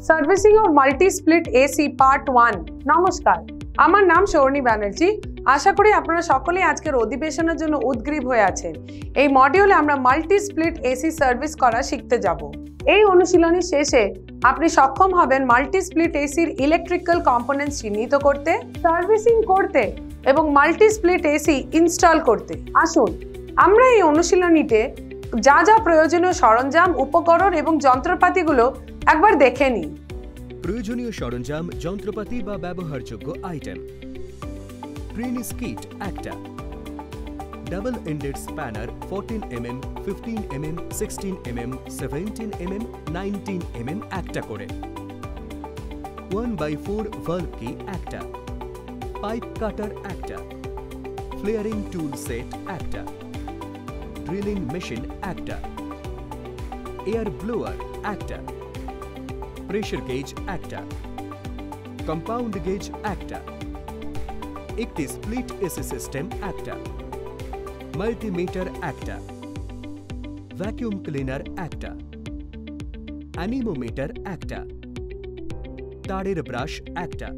Servicing of multi split AC part 1। নমস্কার, আমার নাম সৌর্ণী ব্যানার্জি। আশা করি আপনারা সকলেই আজকের অধিবেশনের জন্য উদ্গ্রীব হয়ে আছেন। এই মডিউলে আমরা মাল্টি স্প্লিট এসি সার্ভিস করা শিখতে যাব। এই অনুশীলনী শেষে আপনি সক্ষম হবেন মাল্টি স্প্লিট এসির ইলেকট্রিক্যাল কম্পোনেন্টস চিহ্নিত করতে, সার্ভিসিং করতে এবং মাল্টি স্প্লিট এসি ইনস্টল করতে। আসুন আমরা এই অনুশীলনীতে যা যা প্রয়োজনীয় সরঞ্জাম, উপকরণ এবং যন্ত্রপাতিগুলো একবার দেখে নিই। প্রয়োজনীয় সরঞ্জাম, যন্ত্রপাতি বা ব্যবহারযোগ্য আইটেম। ট্রেনিস কিট একটা, double ended spanner 14 mm, 15 mm, 16 mm, 17 mm, 19 mm একটা করে, 1/4 ভালভ কি একটা, পাইপ কাটার একটা, ফ্লেয়ারিং টুল সেট একটা, ড্রিলিং মেশিন একটা, এয়ার ব্লোয়ার একটা, প্রেশার গেজ একটা, কম্পাউন্ড গেজ একটা, একটি স্প্লিট এসি সিস্টেম একটা, মাল্টিমিটার একটা, ভ্যাকুয়াম ক্লিনার একটা, অ্যানিমোমিটার একটা, তারের ব্রাশ একটা,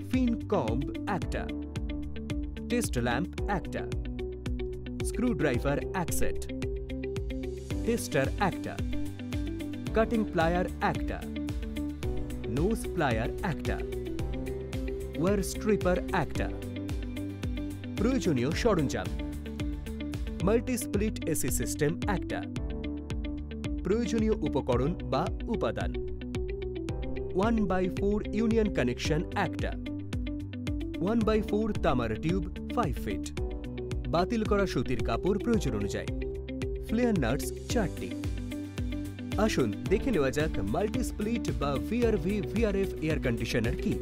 ফিন কম্ব একটা, টেস্ট ল্যাম্প একটা, স্ক্রুড্রাইভার এক সেট, টেস্টার একটা, কাটিং প্লায়ার একটা, নোজ প্লায়ার একটা, ওয়্যার স্ট্রিপার একটা। প্রয়োজনীয় সরঞ্জাম: মাল্টি স্প্লিট এসি সিস্টেম একটা, প্রয়োজনীয় উপকরণ বা উপাদান: 1/4 ইউনিয়ন কানেকশন একটা, 1/4 তামার টিউব 5 ফিট, বাতিল করা সুতির কাপড় প্রয়োজন অনুযায়ী, ফ্লেয়ার নাটস 4টি। আসুন দেখে নেওয়া যাক মাল্টি স্প্লিট বা ভিআরভি ভিআরএফ এয়ার কন্ডিশনার কি।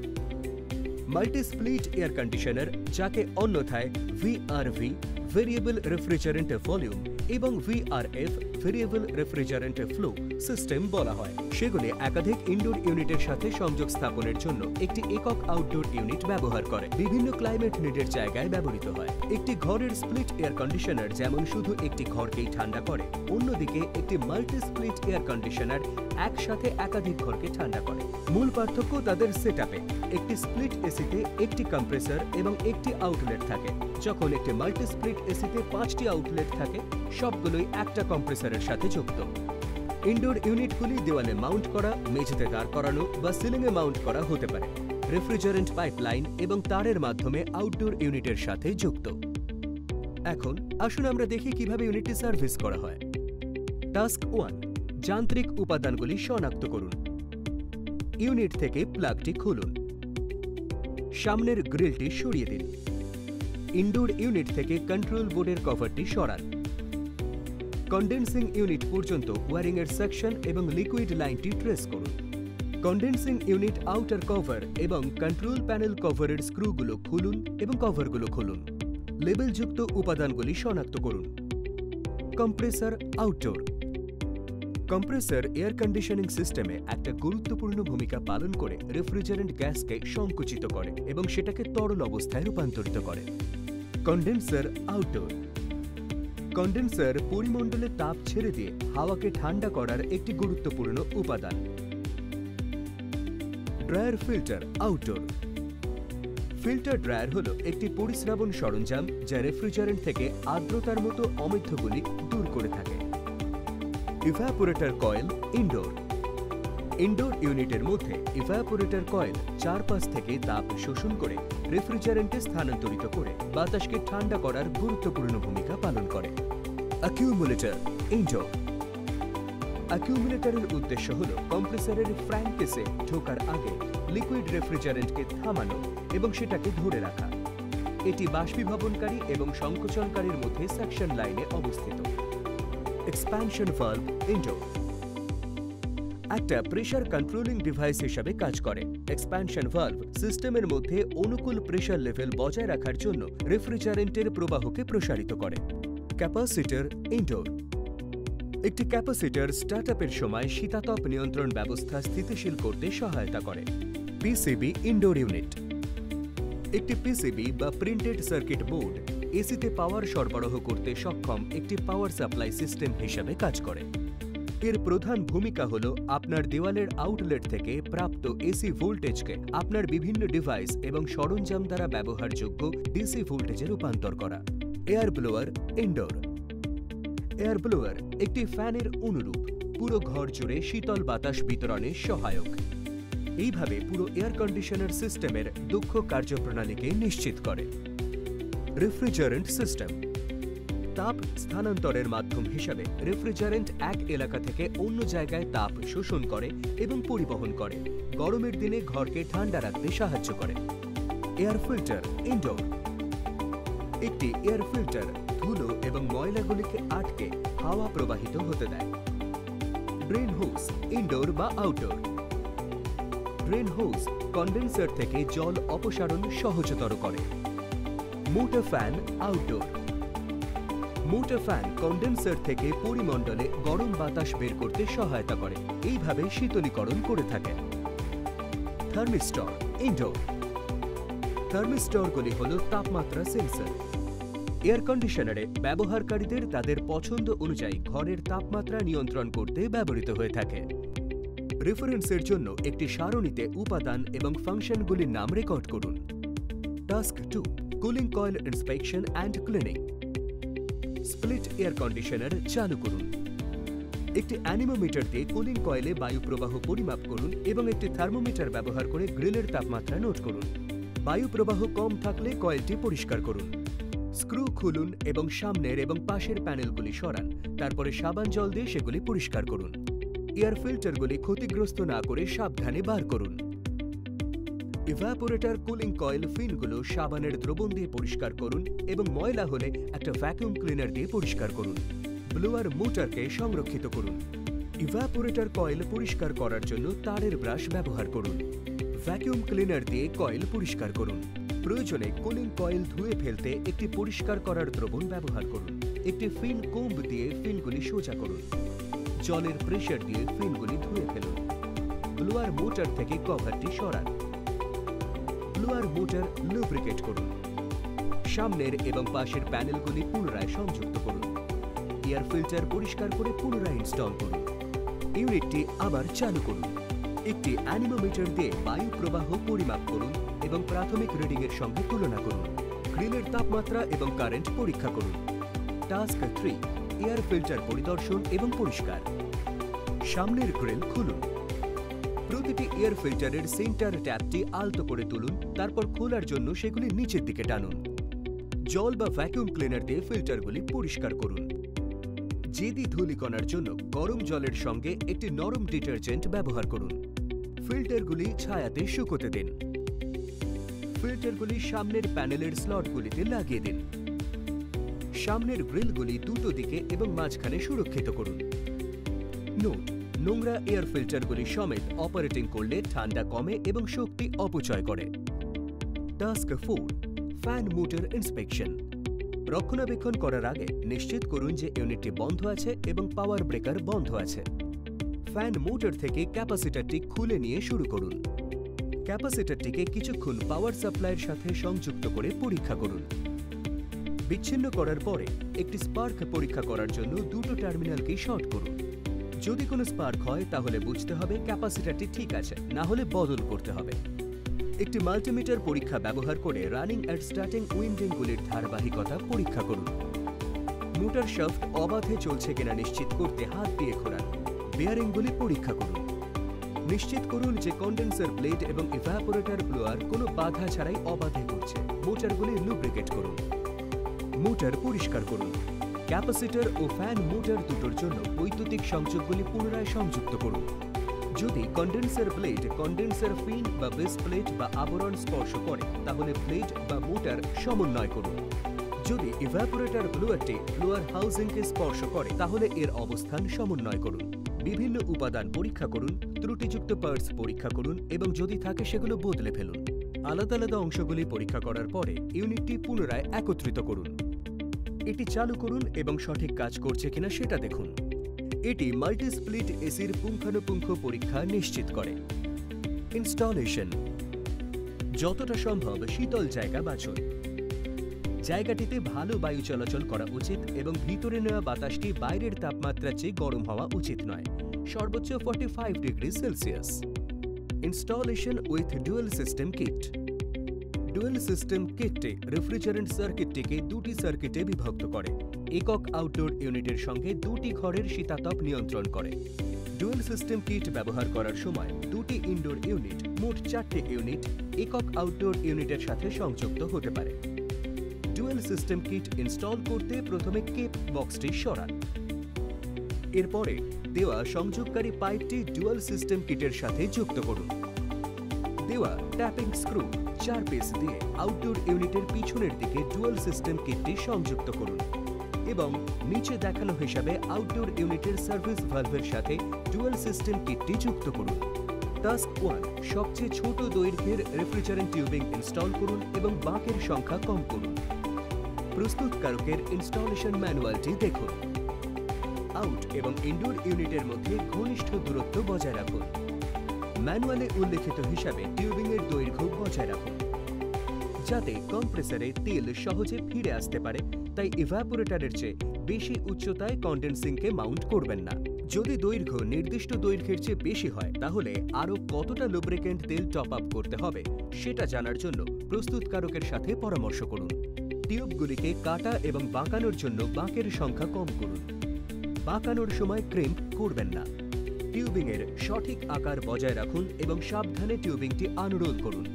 মাল্টি স্প্লিট এয়ার কন্ডিশনার, যাকে অন্যথায় ভিআরভি ভেরিয়েবল রেফ্রিজারেন্ট ভলিউম এবং VRF variable refrigerant flow system বলা হয়, সেগুলি একাধিক ইনডোর ইউনিটের সাথে সংযোগ স্থাপনের জন্য একটি একক আউটডোর ইউনিট ব্যবহার করে। বিভিন্ন ক্লাইমেট নিডের জায়গায় ব্যবহৃত হয়। একটি ঘরের স্প্লিট এয়ার কন্ডিশনার যেমন শুধু একটি ঘরকেই ঠান্ডা করে, অন্যদিকে একটি মাল্টি স্প্লিট এয়ার কন্ডিশনার একসাথে একাধিক ঘরকে ঠান্ডা করে। মূল পার্থক্য তাদের সেটআপে। একটি স্প্লিট এসিতে একটি কম্প্রেসর এবং একটি আউটলেট থাকে, যখন একটি মাল্টি স্প্লিট এসিতে 5টি আউটলেট থাকে, সবগুলোই একটা কম্প্রেসরের সাথে যুক্ত। ইনডোর ইউনিটগুলি দেওয়ালে মাউন্ট করা, মেঝেতে দাঁড় করানো বা সিলিংয়ে মাউন্ট করা হতে পারে। রেফ্রিজারেন্ট পাইপলাইন এবং তারের মাধ্যমে আউটডোর ইউনিটের সাথে যুক্ত। এখন আসুন আমরা দেখি কিভাবে ইউনিটটি সার্ভিস করা হয়। টাস্ক 1: যান্ত্রিক উপাদানগুলি শনাক্ত করুন। ইউনিট থেকে প্লাগটি খুলুন। সামনের গ্রিলটি সরিয়ে দিন। ইনডোর ইউনিট থেকে কন্ট্রোল বোর্ডের কভারটি সরান। কন্ডেন্সিং ইউনিট পর্যন্ত ওয়্যারিংয়ের সেকশন এবং লিকুইড লাইনটি ট্রেস করুন। কন্ডেন্সিং ইউনিট আউটার কভার এবং কন্ট্রোল প্যানেল কভারের স্ক্রুগুলো খুলুন এবং কভারগুলো খুলুন। লেবেলযুক্ত উপাদানগুলি শনাক্ত করুন। Compressor outdoor. Compressor air conditioning সিস্টেমে একটা গুরুত্বপূর্ণ ভূমিকা পালন করে রেফ্রিজারেন্ট গ্যাসকে সংকুচিত করে এবং সেটাকে তরল অবস্থায় রূপান্তরিত করে। Condenser outdoor. কন্ডেন্সার পরিমণ্ডলে তাপ ছেড়ে দিয়ে হাওয়াকে ঠান্ডা করার একটি গুরুত্বপূর্ণ উপাদান। Dryer filter outdoor. Filter dryer হলো একটি পরিস্রাবণ সরঞ্জাম যা রেফ্রিজারেন্ট থেকে আর্দ্রতার মতো অমেধ্যগুলি দূর করে থাকে। Evaporator coil indoor. ইনডোর ইউনিটের মধ্যে ইভ্যাপোরেটর কয়েল চারপাশ থেকে তাপ শোষণ করে রেফ্রিজারেন্টে স্থানান্তরিত করে বাতাসকে ঠান্ডা করার গুরুত্বপূর্ণ ভূমিকা পালন করে। Accumulator indoor. অ্যাকিউমুলেটরের উদ্দেশ্য হল কম্প্রেসরের ফ্র্যাঙ্কেসে ঢোকার আগে লিকুইড রেফ্রিজারেন্টকে থামানো এবং সেটাকে ধরে রাখা। এটি বাষ্পীভবনকারী এবং সংকোচনকারীর মধ্যে সেকশন লাইনে অবস্থিত। Expansion valve indoor. একটা প্রেশার কন্ট্রোলিং ডিভাইস হিসাবে কাজ করে। এক্সপ্যানশন ভালভ সিস্টেমের মধ্যে অনুকূল প্রেশার লেভেল বজায় রাখার জন্য রেফ্রিজারেন্টের প্রবাহকে প্রসারিত করে। Capacitor indoor. একটি ক্যাপাসিটর স্টার্টআপের সময় শীতাতপ নিয়ন্ত্রণ ব্যবস্থা স্থিতিশীল করতে সহায়তা করে। PCB indoor unit. একটি পিসিবি বা প্রিন্টেড সার্কিট বোর্ড এসিতে পাওয়ার সরবরাহ করতে সক্ষম একটি পাওয়ার সাপ্লাই সিস্টেম হিসাবে কাজ করে। এর প্রধান ভূমিকা হলো আপনার দেওয়ালের আউটলেট থেকে প্রাপ্ত এসি ভোল্টেজকে আপনার বিভিন্ন ডিভাইস এবং সরঞ্জাম দ্বারা ব্যবহারযোগ্য ডিসি ভোল্টেজে রূপান্তর করা। Air blower indoor. Air blower একটি ফ্যানের অনুরূপ, পুরো ঘর জুড়ে শীতল বাতাস বিতরণে সহায়ক। এইভাবে পুরো এয়ার কন্ডিশনার সিস্টেমের দক্ষ কার্যপ্রণালীকে নিশ্চিত করে। Refrigerant system. তাপ স্থানান্তরের মাধ্যম হিসাবে রেফ্রিজারেন্ট এক এলাকা থেকে অন্য জায়গায় তাপ শোষণ করে এবং পরিবহন করে, গরমের দিনে ঘরকে ঠান্ডা রাখতে সাহায্য করে। Air filter indoor. একটি এয়ার ফিল্টার ধুলো এবং ময়লাগুলিকে আটকে হাওয়া প্রবাহিত হতে দেয়। ড্রেন হোজ ইনডোর বা আউটডোর। ড্রেন হোজ কন্ডেন্সার থেকে জল অপসারণ সহজতর করে। Motor fan outdoor. Motor fan condenser থেকে পরিমণ্ডলে গরম বাতাস বের করতে সহায়তা করে, এইভাবে শীতলীকরণ করে থাকে। Thermistor indoor. থার্মিস্টরগুলি হল তাপমাত্রা সেন্সর। এয়ার কন্ডিশনারে ব্যবহারকারীদের তাদের পছন্দ অনুযায়ী ঘরের তাপমাত্রা নিয়ন্ত্রণ করতে ব্যবহৃত হয়ে থাকে। রেফারেন্সের জন্য একটি সারণীতে উপাদান এবং ফাংশনগুলির নাম রেকর্ড করুন। Task 2, cooling coil inspection and cleaning. Split air conditioner চালু করুন। একটি অ্যানিমোমিটার দিয়ে কুলিং কয়েলে বায়ু প্রবাহ পরিমাপ করুন এবং একটি থার্মোমিটার ব্যবহার করে গ্রিলের তাপমাত্রা নোট করুন। বায়ু প্রবাহ কম থাকলে কয়েলটি পরিষ্কার করুন। স্ক্রু খুলুন এবং সামনের এবং পাশের প্যানেলগুলি সরান, তারপরে সাবান জল দিয়ে সেগুলি পরিষ্কার করুন। এয়ার ফিল্টারগুলি ক্ষতিগ্রস্ত না করে সাবধানে বার করুন। ইভাপোরেটর কুলিং কয়েল ফিনগুলো সাবানের দ্রবণ দিয়ে পরিষ্কার করুন এবং ময়লা হলে একটা ভ্যাকুয়াম ক্লিনার দিয়ে পরিষ্কার করুন। ব্লোয়ার মোটরকে সংরক্ষিত করুন। ইভাপোরেটর কয়েল পরিষ্কার করার জন্য তারের ব্রাশ ব্যবহার করুন। ভ্যাকুয়াম ক্লিনার দিয়ে কয়েল পরিষ্কার করুন। প্রয়োজনে কুলিং কয়েল ধুয়ে ফেলতে একটি পরিষ্কার করার দ্রবণ ব্যবহার করুন। একটি ফিন কোম্ব দিয়ে ফিনগুলি সোজা করুন। জলের প্রেসার দিয়ে ফিনগুলি ধুয়ে ফেলুন। ব্লোয়ার মোটর থেকে কভারটি সরান। ব্লোয়ার মোটর লুব্রিকেট করুন। সামনের এবং পাশের প্যানেলগুলি পুনরায় সংযুক্ত করুন। এয়ার ফিল্টার পরিষ্কার করে পুনরায় ইনস্টল করুন। ইউনিটটি আবার চালু করুন। একটি অ্যানিমোমিটার দিয়ে বায়ু প্রবাহ পরিমাপ করুন এবং প্রাথমিক রিডিংয়ের সঙ্গে তুলনা করুন। গ্রিলের তাপমাত্রা এবং কারেন্ট পরীক্ষা করুন। টাস্ক 3, এয়ার ফিল্টার পরিদর্শন এবং পরিষ্কার। সামনের গ্রিল খুলুন। প্রতিটি এয়ার ফিল্টারের সেন্টার ট্যাপটি আলতো করে তুলুন, তারপর খোলার জন্য সেগুলি নিচের দিকে টানুন। জল বা ভ্যাকুয়াম ক্লিনার দিয়ে ফিল্টারগুলি পরিষ্কার করুন। জেদি ধূলিকণার জন্য গরম জলের সঙ্গে একটি নরম ডিটারজেন্ট ব্যবহার করুন। ফিল্টারগুলি ছায়াতে শুকোতে দিন। ফিল্টারগুলি সামনের প্যানেলের স্লটগুলিতে লাগিয়ে দিন। সামনের গ্রিলগুলি দুটো দিকে এবং মাঝখানে সুরক্ষিত করুন। নোট: নোংরা এয়ার ফিল্টারগুলি সমেত অপারেটিং করলে ঠান্ডা কমে এবং শক্তি অপচয় করে। Task 4, fan motor inspection. রক্ষণাবেক্ষণ করার আগে নিশ্চিত করুন যে ইউনিটটি বন্ধ আছে এবং পাওয়ার ব্রেকার বন্ধ আছে। ফ্যান মোটর থেকে ক্যাপাসিটরটি খুলে নিয়ে শুরু করুন। ক্যাপাসিটরটিকে কিছুক্ষণ পাওয়ার সাপ্লাইয়ের সাথে সংযুক্ত করে পরীক্ষা করুন। বিচ্ছিন্ন করার পরে একটি স্পার্ক পরীক্ষা করার জন্য দুটো টার্মিনালকেই শর্ট করুন। যদি কোনো স্পার্ক হয় তাহলে বুঝতে হবে ক্যাপাসিটরটি ঠিক আছে, না হলে বদল করতে হবে। একটি মাল্টিমিটার পরীক্ষা ব্যবহার করে রানিং অ্যান্ড স্টার্টিং উইন্ডিংগুলির ধারাবাহিকতা পরীক্ষা করুন। মোটর শাফট অবাধে চলছে কিনা নিশ্চিত করতে হাত দিয়ে ঘোরান। বেয়ারিংগুলি পরীক্ষা করুন। নিশ্চিত করুন যে কন্ডেন্সার প্লেট এবং ইভাপোরেটর ব্লোয়ার কোনো বাধা ছাড়াই অবাধে ঘুরছে। মোটরগুলি লুব্রিকেট করুন। মোটর পরিষ্কার করুন। ক্যাপাসিটর ও ফ্যান মোটর দুটোর জন্য বৈদ্যুতিক সংযোগগুলি পুনরায় সংযুক্ত করুন। যদি কন্ডেন্সার প্লেট, কন্ডেন্সার ফিন বা বেস প্লেট বা আবরণ স্পর্শ করে তাহলে প্লেট বা মোটর সমন্বয় করুন। যদি ইভাপোরেটর ব্লোয়ারটি ব্লোয়ার হাউজিংকে স্পর্শ করে তাহলে এর অবস্থান সমন্বয় করুন। বিভিন্ন উপাদান পরীক্ষা করুন, ত্রুটিযুক্ত পার্টস পরীক্ষা করুন এবং যদি থাকে সেগুলো বদলে ফেলুন। আলাদা আলাদা অংশগুলি পরীক্ষা করার পরে ইউনিটটি পুনরায় একত্রিত করুন। এটি চালু করুন এবং সঠিক কাজ করছে কিনা সেটা দেখুন। এটি মাল্টি স্প্লিট এসির পুঙ্খানুপুঙ্খ পরীক্ষা নিশ্চিত করে। ইনস্টলেশন: যতটা সম্ভব শীতল জায়গা বাছুন। জায়গাটিতে ভালো বায়ু চলাচল করা উচিত এবং ভিতরে নেওয়া বাতাসটি বাইরের তাপমাত্রার চেয়ে গরম হওয়া উচিত নয়, সর্বোচ্চ 45 degree Celsius. Installation with dual system kit. Dual system কিটটি রেফ্রিজারেন্ট সার্কিটটিকে দুটি সার্কিটে বিভক্ত করে। একক আউটডোর ইউনিটের সঙ্গে দুটি ঘরের শীতাতপ নিয়ন্ত্রণ করে। ডুয়াল সিস্টেম কিট ব্যবহার করার সময় দুটি ইনডোর ইউনিট, মোট 4টি ইউনিট একক আউটডোর ইউনিটের সাথে সংযুক্ত হতে পারে। ডুয়াল সিস্টেম কিট ইনস্টল করতে প্রথমে কেপ বক্সটি সরান। এরপরে দেওয়া সংযোগকারী পাইপটি ডুয়াল সিস্টেম কিটের সাথে যুক্ত করুন। দেওয়া ট্যাপিং স্ক্রু 4 পিস দিয়ে আউটডোর ইউনিটের পিছনের দিকে ডুয়াল সিস্টেম কিটটি সংযুক্ত করুন এবং নিচে দেখানো হিসাবে আউটডোর ইউনিটের সার্ভিস ভালভের সাথে ডুয়াল সিস্টেম কিটটি যুক্ত করুন। টাস্ক 1, সবচেয়ে ছোট দৈর্ঘ্যের রেফ্রিজারেন্ট টিউবিং ইনস্টল করুন এবং বাঁকের সংখ্যা কম করুন। প্রস্তুতকারকের ইনস্টলেশন ম্যানুয়ালটি দেখুন। আউট এবং ইনডোর ইউনিটের মধ্যে ঘনিষ্ঠ দূরত্ব বজায় রাখুন। ম্যানুয়ালে উল্লেখিত হিসাবে টিউবিংয়ের দৈর্ঘ্য বজায় রাখুন। যাতে কম্প্রেসারে তেল সহজে ফিরে আসতে পারে, তাই ইভাপোরেটরের চেয়ে বেশি উচ্চতায় কন্ডেন্সিংকে মাউন্ট করবেন না। যদি দৈর্ঘ্য নির্দিষ্ট দৈর্ঘ্যের চেয়ে বেশি হয়, তাহলে আরও কতটা লুব্রিকেন্ট তেল টপ আপ করতে হবে সেটা জানার জন্য প্রস্তুতকারকের সাথে পরামর্শ করুন। টিউবগুলিকে কাটা এবং বাঁকানোর জন্য বাঁকের সংখ্যা কম করুন। বাঁকানোর সময় ক্রিম্প করবেন না। টিউবিংয়ের সঠিক আকার বজায় রাখুন এবং সাবধানে টিউবিংটি আনরোল করুন।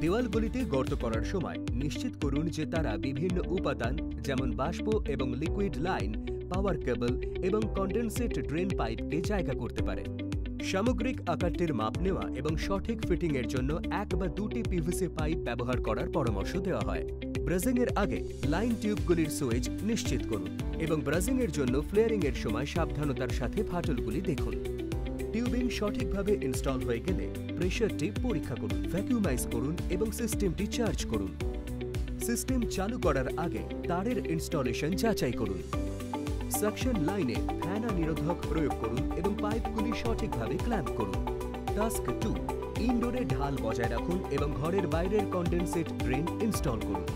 দেওয়ালগুলিতে গর্ত করার সময় নিশ্চিত করুন যে তারা বিভিন্ন উপাদান যেমন বাষ্প এবং লিকুইড লাইন, পাওয়ার কেবল এবং কন্ডেনসেট ড্রেন পাইপকে জায়গা করতে পারে। সামগ্রিক আকারটির মাপ নেওয়া এবং সঠিক ফিটিংয়ের জন্য 1 বা 2টি পিভিসি পাইপ ব্যবহার করার পরামর্শ দেওয়া হয়। ব্রাজিংয়ের আগে লাইন টিউবগুলির সুইচ নিশ্চিত করুন এবং ব্রাজিংয়ের জন্য ফ্লেয়ারিংয়ের সময় সাবধানতার সাথে ফাটলগুলি দেখুন। টিউবিং সঠিকভাবে ইনস্টল হয়ে গেলে প্রেসারটি পরীক্ষা করুন, ভ্যাকুয়ামাইজ করুন এবং সিস্টেমটি চার্জ করুন। সিস্টেম চালু করার আগে তারের ইনস্টলেশন যাচাই করুন। সাকশন লাইনে ফ্যানা নিরোধক প্রয়োগ করুন এবং পাইপগুলি সঠিকভাবে ক্ল্যাম্প করুন। টাস্ক 2, ইনডোরে ঢাল বজায় রাখুন এবং ঘরের বাইরের কন্ডেনসেট ড্রেন ইনস্টল করুন।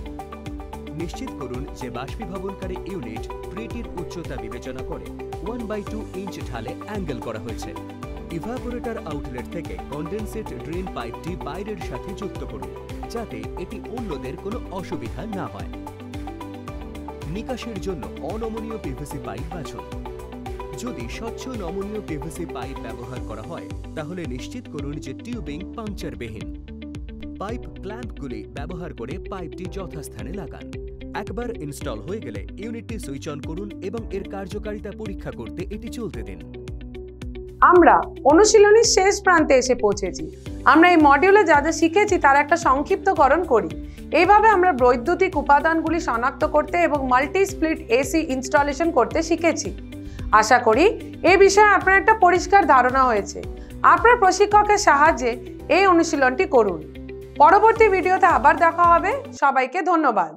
নিশ্চিত করুন যে বাষ্পীভবনকারী ইউনিট ট্রেটির উচ্চতা বিবেচনা করে 1/2 ইঞ্চ ঢালে অ্যাঙ্গেল করা হয়েছে। ইভাপোরেটর আউটলেট থেকে কন্ডেনসেট ড্রেন পাইপটি বাইরের সাথে যুক্ত করুন যাতে এটি অন্যদের কোনো অসুবিধা না হয়। নিকাশের জন্য অনমনীয় পিভিসি পাইপ বাছুন। যদি স্বচ্ছ নমনীয় পিভিসি পাইপ ব্যবহার করা হয়, তাহলে নিশ্চিত করুন যে টিউবিং পাংচারবিহীন। পাইপ ক্ল্যাম্পগুলি ব্যবহার করে পাইপটি যথাস্থানে লাগান। একবার ইনস্টল হয়ে গেলে ইউনিটটি সুইচ অন করুন এবং এর কার্যকারিতা পরীক্ষা করতে এটি চলতে দিন। আমরা অনুশীলনীর শেষ প্রান্তে এসে পৌঁছেছি। আমরা এই মডিউলে যা যা শিখেছি তার একটা সংক্ষিপ্তকরণ করি। এইভাবে আমরা বৈদ্যুতিক উপাদানগুলি শনাক্ত করতে এবং মাল্টি স্প্লিট এসি ইনস্টলেশন করতে শিখেছি। আশা করি এই বিষয়ে আপনার একটা পরিষ্কার ধারণা হয়েছে। আপনার প্রশিক্ষকের সাহায্যে এই অনুশীলনটি করুন। পরবর্তী ভিডিওতে আবার দেখা হবে। সবাইকে ধন্যবাদ।